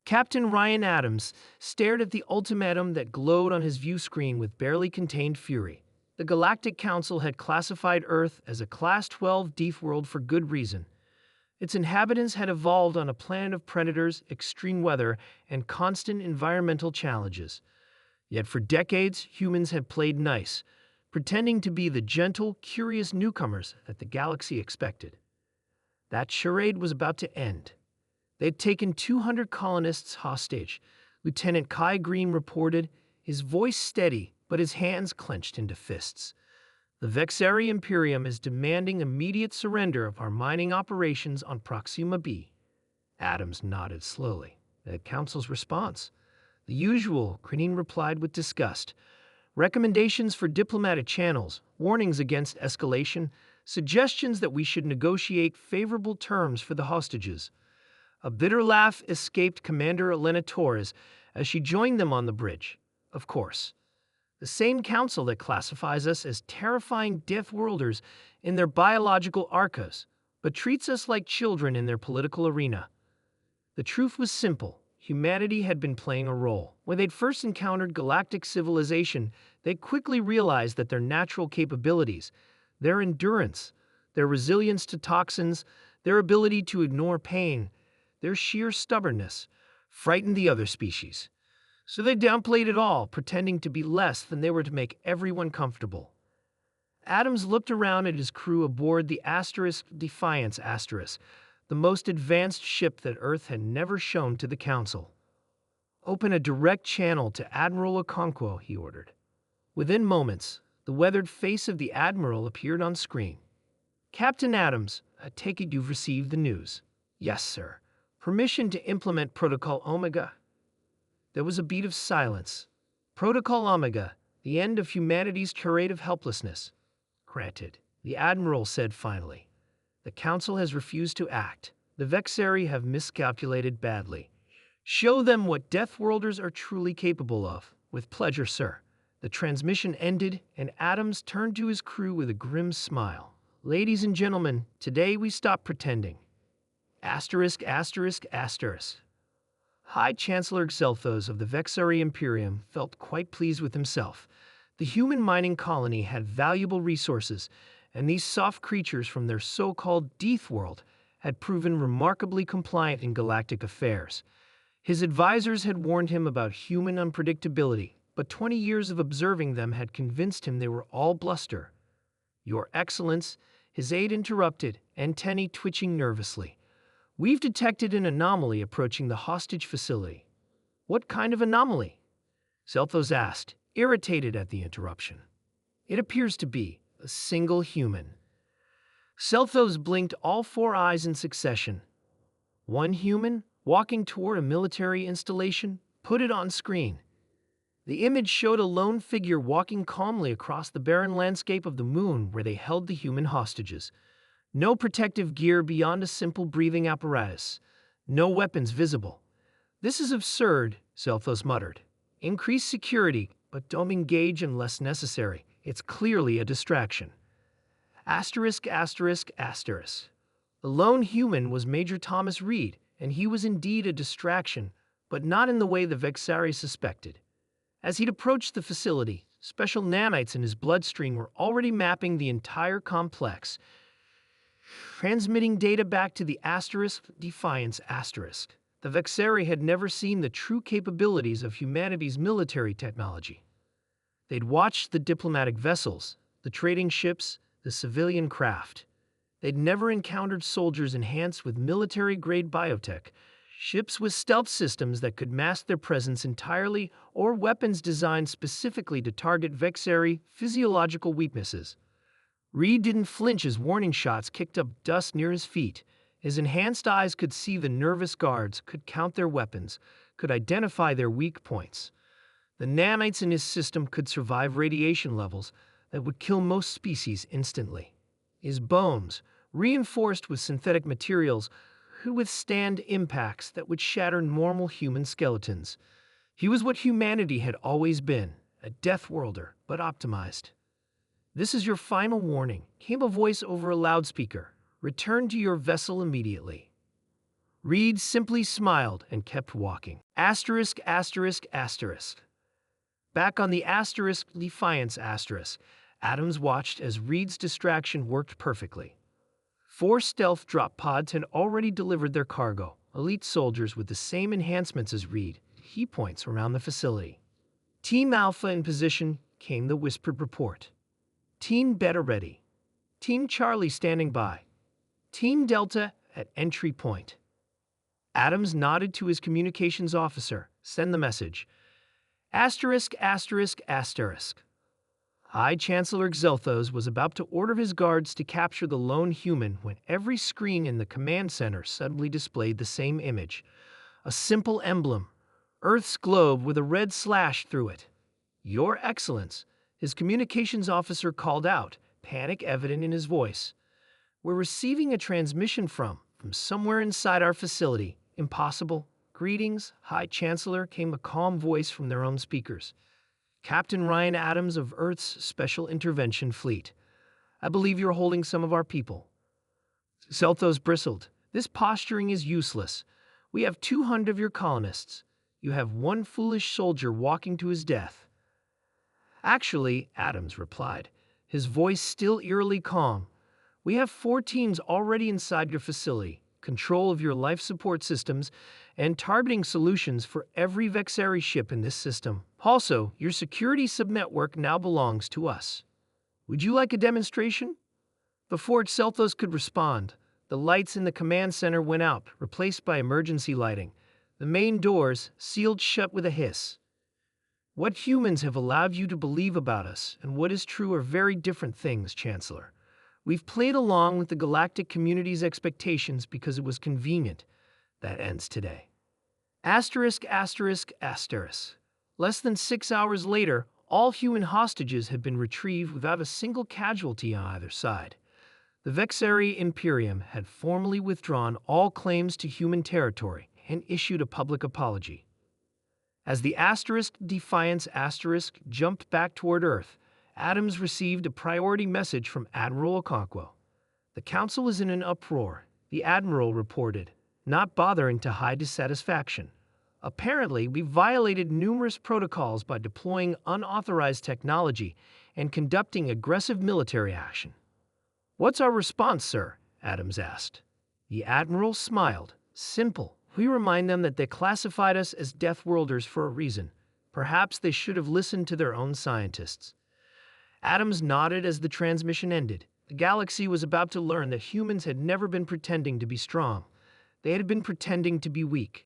Captain Ryan Adams stared at the ultimatum that glowed on his view screen with barely contained fury. The Galactic Council had classified Earth as a Class 12 deep world for good reason. Its inhabitants had evolved on a planet of predators, extreme weather, and constant environmental challenges. Yet for decades, humans had played nice, pretending to be the gentle, curious newcomers that the galaxy expected. That charade was about to end. They'd taken 200 colonists hostage, Lieutenant Kai Green reported, his voice steady but his hands clenched into fists. The Vexari Imperium is demanding immediate surrender of our mining operations on Proxima B. Adams nodded slowly. The Council's response. The usual, Green replied with disgust. Recommendations for diplomatic channels, warnings against escalation, suggestions that we should negotiate favorable terms for the hostages. A bitter laugh escaped Commander Elena Torres as she joined them on the bridge. Of course. The same council that classifies us as terrifying Deathworlders in their biological arcas, but treats us like children in their political arena. The truth was simple. Humanity had been playing a role. When they'd first encountered galactic civilization, they quickly realized that their natural capabilities, their endurance, their resilience to toxins, their ability to ignore pain, their sheer stubbornness, frightened the other species. So they downplayed it all, pretending to be less than they were to make everyone comfortable. Adams looked around at his crew aboard the Defiance Asterisk, the most advanced ship that Earth had never shown to the Council. Open a direct channel to Admiral Okonkwo, he ordered. Within moments, the weathered face of the Admiral appeared on screen. Captain Adams, I take it you've received the news. Yes, sir. Permission to implement Protocol Omega. There was a beat of silence. Protocol Omega, the end of humanity's charade of helplessness. Granted, the Admiral said finally. The Council has refused to act. The Vexari have miscalculated badly. Show them what Deathworlders are truly capable of. With pleasure, sir. The transmission ended, and Adams turned to his crew with a grim smile. Ladies and gentlemen, today we stop pretending. Asterisk, asterisk, asterisk. High Chancellor Xelthos of the Vexari Imperium felt quite pleased with himself. The human mining colony had valuable resources, and these soft creatures from their so-called Death World had proven remarkably compliant in galactic affairs. His advisors had warned him about human unpredictability, but 20 years of observing them had convinced him they were all bluster. Your Excellence, his aide interrupted, antennae twitching nervously. We've detected an anomaly approaching the hostage facility. What kind of anomaly? Xelthos asked, irritated at the interruption. It appears to be a single human. Xelthos blinked all four eyes in succession. One human, walking toward a military installation, put it on screen. The image showed a lone figure walking calmly across the barren landscape of the moon where they held the human hostages. No protective gear beyond a simple breathing apparatus. No weapons visible. This is absurd, Xelthos muttered. Increase security, but don't engage unless necessary. It's clearly a distraction. Asterisk, asterisk, asterisk. The lone human was Major Thomas Reed, and he was indeed a distraction, but not in the way the Vexari suspected. As he'd approached the facility, special nanites in his bloodstream were already mapping the entire complex, transmitting data back to the Defiance Asterisk. The Vexari had never seen the true capabilities of humanity's military technology. They'd watched the diplomatic vessels, the trading ships, the civilian craft. They'd never encountered soldiers enhanced with military-grade biotech, ships with stealth systems that could mask their presence entirely, or weapons designed specifically to target Vexari physiological weaknesses. Reed didn't flinch as warning shots kicked up dust near his feet. His enhanced eyes could see the nervous guards, could count their weapons, could identify their weak points. The nanites in his system could survive radiation levels that would kill most species instantly. His bones, reinforced with synthetic materials, could withstand impacts that would shatter normal human skeletons. He was what humanity had always been, a Deathworlder, but optimized. This is your final warning, came a voice over a loudspeaker. Return to your vessel immediately. Reed simply smiled and kept walking. Asterisk, asterisk, asterisk. Back on the asterisk Defiance asterisk, Adams watched as Reed's distraction worked perfectly. 4 stealth drop pods had already delivered their cargo, elite soldiers with the same enhancements as Reed, key points around the facility. Team Alpha in position, came the whispered report. Team Beta ready. Team Charlie standing by. Team Delta at entry point. Adams nodded to his communications officer. Send the message. Asterisk, asterisk, asterisk. High Chancellor Xelthos was about to order his guards to capture the lone human when every screen in the command center suddenly displayed the same image. A simple emblem. Earth's globe with a red slash through it. Your Excellence, his communications officer called out, panic evident in his voice. We're receiving a transmission from somewhere inside our facility. Impossible. Greetings, High Chancellor, came a calm voice from their own speakers. Captain Ryan Adams of Earth's Special Intervention Fleet. I believe you're holding some of our people. Xelthos bristled. This posturing is useless. We have 200 of your colonists. You have 1 foolish soldier walking to his death. Actually, Adams replied, his voice still eerily calm. We have 4 teams already inside your facility, control of your life support systems, and targeting solutions for every Vexari ship in this system. Also, your security subnetwork now belongs to us. Would you like a demonstration? Before Xelthos could respond, the lights in the command center went out, replaced by emergency lighting. The main doors sealed shut with a hiss. What humans have allowed you to believe about us and what is true are very different things, Chancellor. We've played along with the galactic community's expectations because it was convenient. That ends today. Asterisk, asterisk, asterisk. Less than 6 hours later, all human hostages had been retrieved without a single casualty on either side. The Vexari Imperium had formally withdrawn all claims to human territory and issued a public apology. As the asterisk Defiance asterisk jumped back toward Earth, Adams received a priority message from Admiral Okonkwo. The Council is in an uproar, the Admiral reported, not bothering to hide his satisfaction. Apparently, we violated numerous protocols by deploying unauthorized technology and conducting aggressive military action. What's our response, sir? Adams asked. The Admiral smiled. Simple. We remind them that they classified us as Deathworlders for a reason. Perhaps they should have listened to their own scientists. Adams nodded as the transmission ended. The galaxy was about to learn that humans had never been pretending to be strong. They had been pretending to be weak.